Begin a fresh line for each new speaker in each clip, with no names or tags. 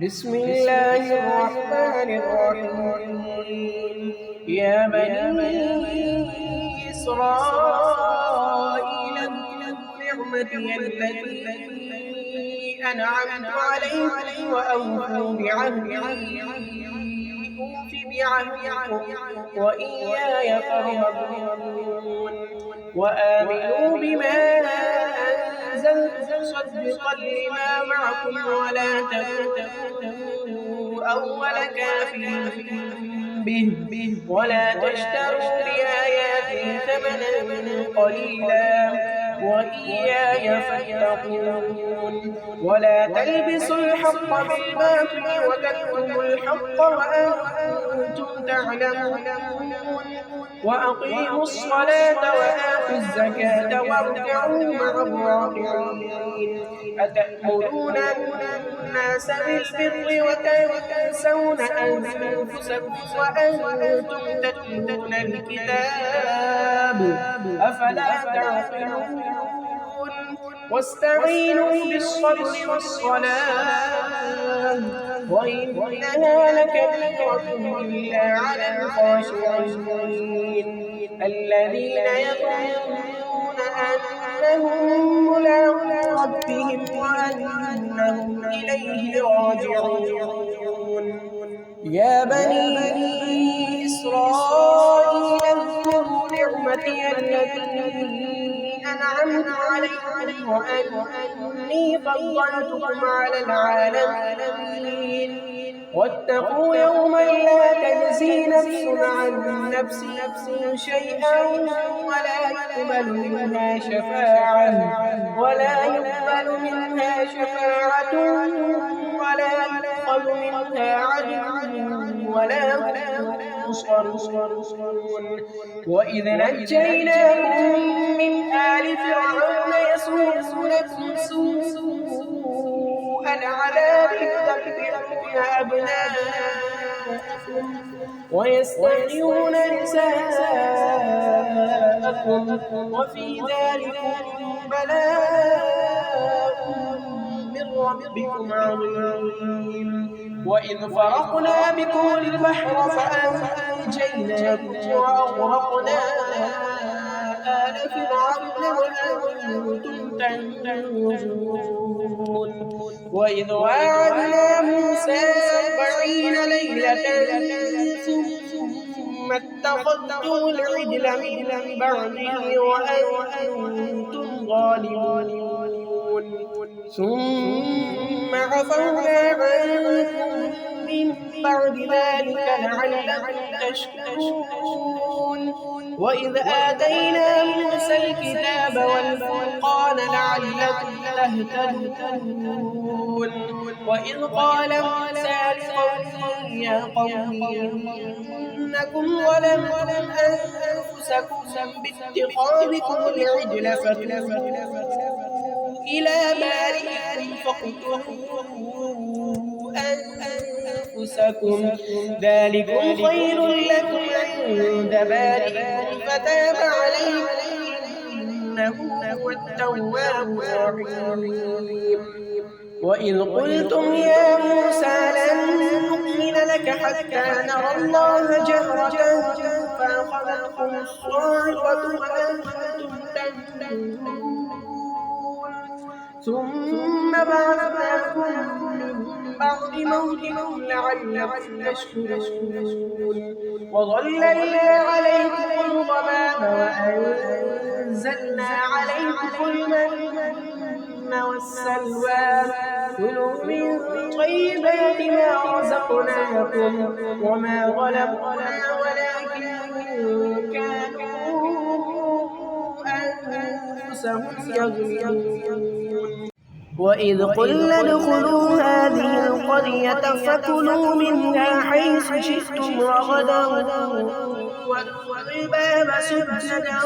بسم الله الرحمن الرحيم يا بني إسرائيل اذكروا نعمتي التي أنعمت عليكم وأوفوا بعهدي أوف بعهدكم وإياي فارهبون وآمنوا بما أنزلت مصدقا لما معكم ولا تكونوا أول كافر به ولا تشتروا بآياتي ثمنا قليلا وإياي فاتقون ولا تلبسوا الحق بالباطل وتكتموا الحق وأنتم تعلمون وأقيموا الصلاة وآتوا الزكاة واركعوا مع الراكعين أتأمرون الناس بالبر وتنسون أنفسكم وأنتم تتلون الكتاب أفلا تعقلون واستعينوا بالصبر والصلاة وإنها لكبيرة إلا على الخاشعين الذين يظنون أنهم ملاقو ربهم وأنهم إليه راجعون يا بني إسرائيل اذكروا نعمتي التي أنعمت عليكم وأني فضلتكم على العالمين واتقوا يوما لا تجزي نفس عن نفس شيئا ولا يقبل منها شفاعة ولا يؤخذ منها عدل ولا هم ينصرون وإذ نجيناكم من آل فرعون يسومونكم سوء العذاب يذبحون أبناءكم ويستحيون نساءكم وفي ذلكم بلاء من ربكم عظيم وإذ فرقنا بكم البحر فأنجيناكم وأغرقنا آل فرعون وأنتم تنظرون وإذ واعدنا موسى 40 ليلة ثم اتخذتم العجل من بعده وأنتم ظالمون ثم عفونا عنكم من بعد ذلك لعلكم تشكرون وإذ آتينا موسى الكتاب والفرقان لعلكم تهتدون وإذ قال موسى لقومه يا قوم إنكم ظلمتم أنفسكم باتخاذكم العجل فتوبوا إلى بارئكم فاقتلوا أنفسكم ذلكم خير لكم عند بارئكم فتاب عليكم إنه هو التواب الرحيم وإذ قلتم يا موسى لن نؤمن لك حتى نرى الله جهرة فأخذتكم الصاعقة وأنتم تنظرون ثم بعثناكم من بعد موتكم لعلكم تشكرون وظللنا عليكم الغمام وأنزلنا عليكم المن والسلوى كلوا من طيبات ما رزقناكم وما ظلمونا ولكن كانوا أنفسهم يظلمون وإذ قلنا ادخلوا هذه القرية فكلوا منها حيث شئتم رغدا وادخلوا الباب سجدا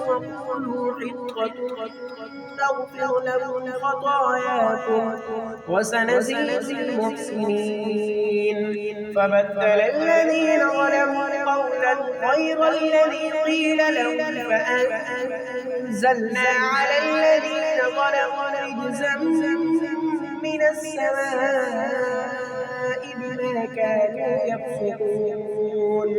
وقولوا حطة نغفر لكم خطاياكم وسنزيد المحسنين فبدل الذين ظلموا قولا غير الذي قيل لهم فأنزلنا على الذين ظلموا رجزا من السماء بما كانوا يفسقون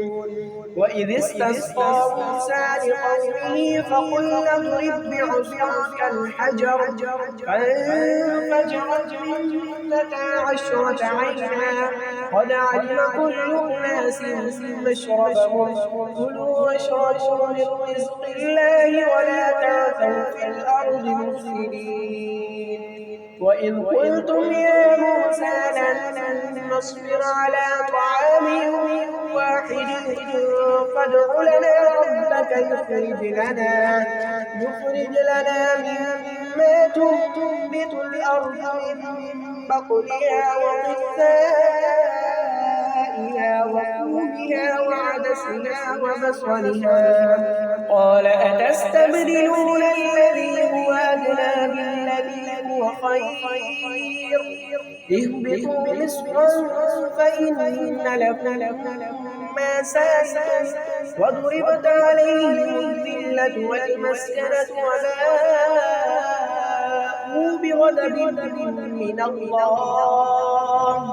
وإذ استسقى موسى لقومه فقل اضرب بعصاك الحجر فانفجرت منه 12 عينا قد علم كل أناس مشربهم كلوا واشربوا من رزق الله ولا تعثوا في الأرض مفسدين وإذ قلتم يا موسى لن نصبر على طعام واحد فادع لنا ربك يخرج لنا مما تنبت الأرض من بقلها وقثائها وفومها وعدسها وبصلها قال أتستبدلون الذي هو أدنى بالذي هو خير اهبطوا مصرا فإن لكم ما سألتم وضربت عليهم الذلة والمسكنة وباءوا بغضب من الله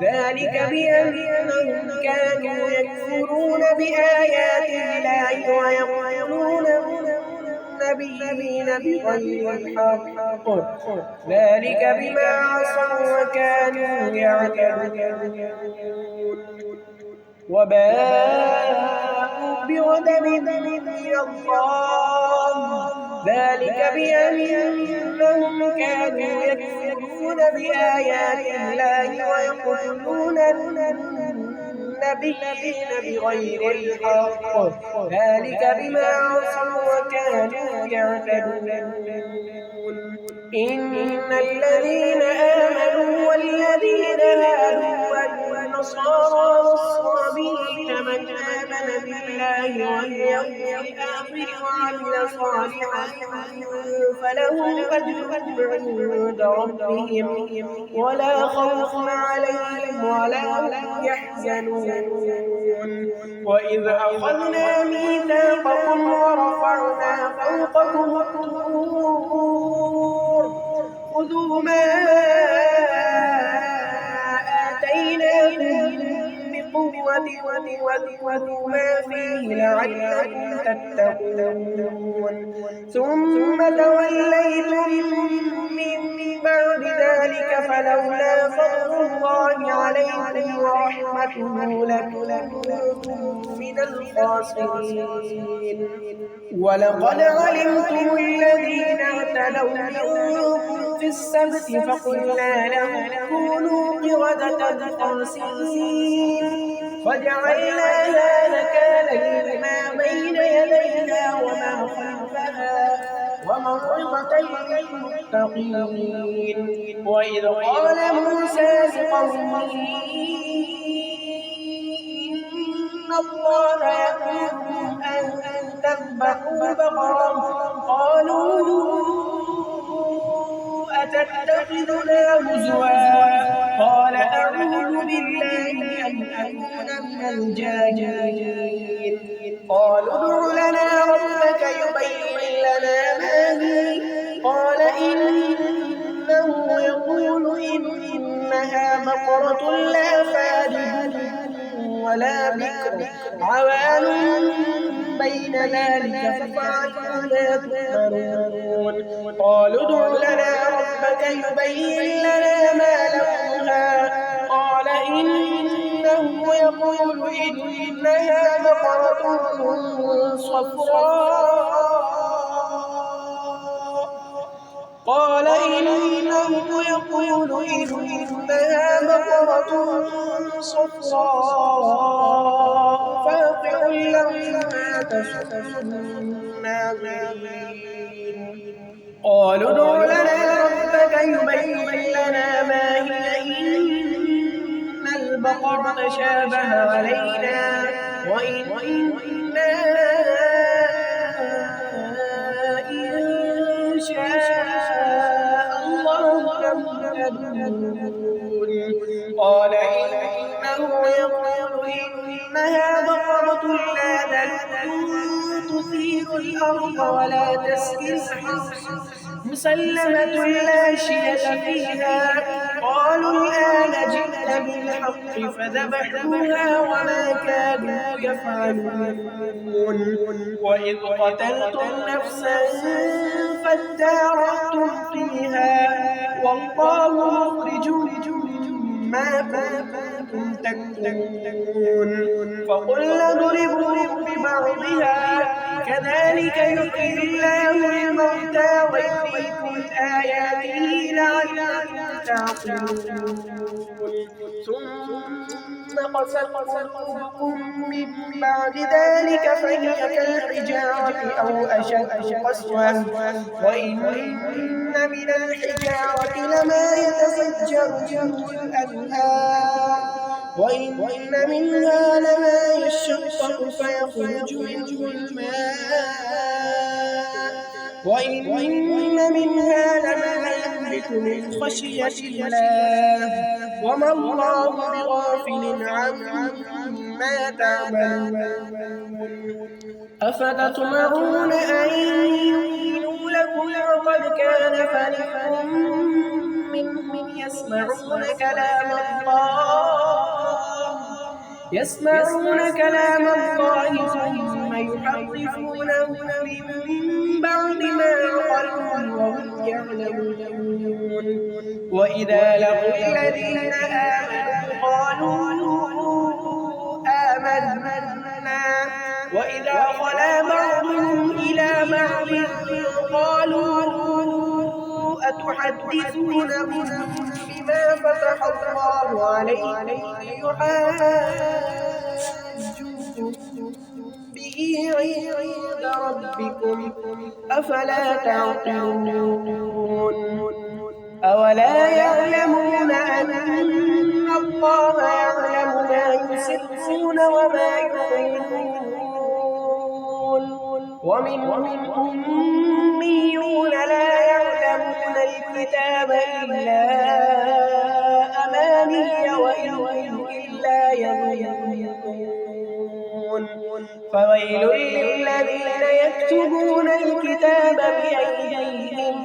ذلك بأنهم كانوا يكفرون بآيات الله ويقتلون النبيين بغير الحق ذلك بما عصوا وكانوا يعتدون وباءوا بغضب من الله ذلك بأنهم كانوا يكفرون بآيات الله ويقتلون النبيين بغير الحق ذلك بما عصوا وكانوا يعتدون إن الذين آمنوا والذين هادوا والنصارى والصابئين من آمن بالله واليوم الآخر وعمل صالحا فلهم أجر عند ربهم ولا خوف عليهم ولا هم يحزنون وإذ أخذنا ميثاقكم ورفعنا فوقكم الطور خذوا ما آتيناكم بقوة واذكروا ما فيه لعلكم تتقون ثم توليتم من بعد ذلك فلولا فضل الله عليكم ورحمته لكنتم من الخاسرين ولقد علمتم الذين اعتدوا منكم في السبت فقلنا لهم كونوا قردة خاسئين فجعلناها نكالا لما بين يديها وما خلفها وموعظة للمتقين وإذ قال موسى لقومه إن الله يأمركم أن تذبحوا بقرة قالوا أتتخذنا هزوا قال أعوذ بالله أن أكون من الجاهلين قالوا ادع لنا ربك يبين لنا ما هي قال إنه يقول إنها بقرة لا فارغ ولا بكر عوان بين ذلك ففعلوا ما تؤمرون قالوا ادع لنا ربك يبين لنا ما لونها قال إنه يقول إنها بقرة صفراء قال إنه يقول إنها بقرة صفراء فاقع لونها تسر الناظرين قالوا ادع لنا ربك يبين لنا ما هي إن البقرة شابه علينا وإنا إن شاء الله لمهتدون قال إنه يقول إنها بقرة لا ذلول تثير الأرض ولا تسقي الحرث مسلمة لا شية فيها قالوا الآن جئت بالحق فذبحوها وما كانوا يفعلون وإذ قتلتم نفسا فادارأتم فيها والله مخرج ما كنتم تكتمون فقلنا اضربوا ببعضها كذلك يحيي الله الموتى ويريكم آياته لعلكم تعقلون ثم قست قلوبكم من بعد ذلك فهي كالحجارة أو أشد قسوة وإن من الحجارة لما يتفجر منه الأنهار وإن منها لما يشقق فيخرج منه الماء وإن منها لما يهبط من خشية الله وما الله بغافل عما تعملون أفتطمعون أن يؤمنوا لكم وقد كان فريق منهم يسمعون كلام الله ثم يحرفونه من بعد ما عقلوه وهم يعلمون وإذا لقوا الذين آمنوا قالوا آمنا وإذا خلا بعضهم إلى بعض قالوا أتحدثونهم بما فتح الله عليكم ليحاجوكم به عند ربكم أفلا تعقلون أولا يعلمون أن الله يعلم ما يسرون وما يعلنون ومنهم أميون لا يعلمون الكتاب إلا أماني وإن إلا يظنون فويل للذين يكتبون الكتاب بأيديهم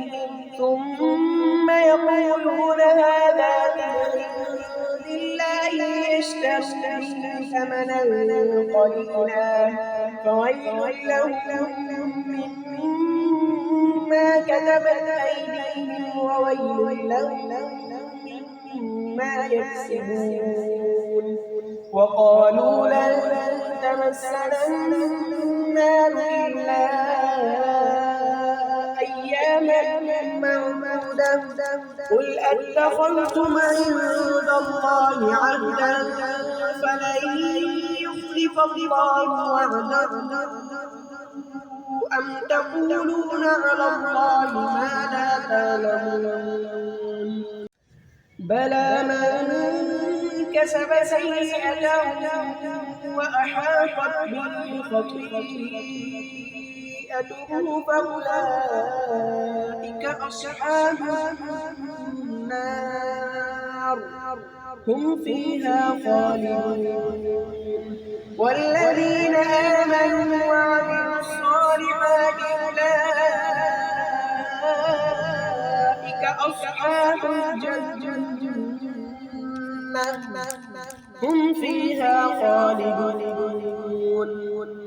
ثم يقولون هذا من عند الله ليشتروا به ثمنا قليلا فويل لهم مما كتبت أيديهم وويل لهم مما يكسبون وقالوا لن تمسنا النار إلا أياما معدودة قل أتخذتم عند الله عهدا فلن يخلف الله وعده أم تقولون على الله ما لا تعلمون بلى من كسب سيئة وأحاطت به خطيئته فأولئك أصحاب النار هم فيها خالدون والذين آمنوا وعملوا الصالحات أولئك أصحاب الجنة هم فيها خالدون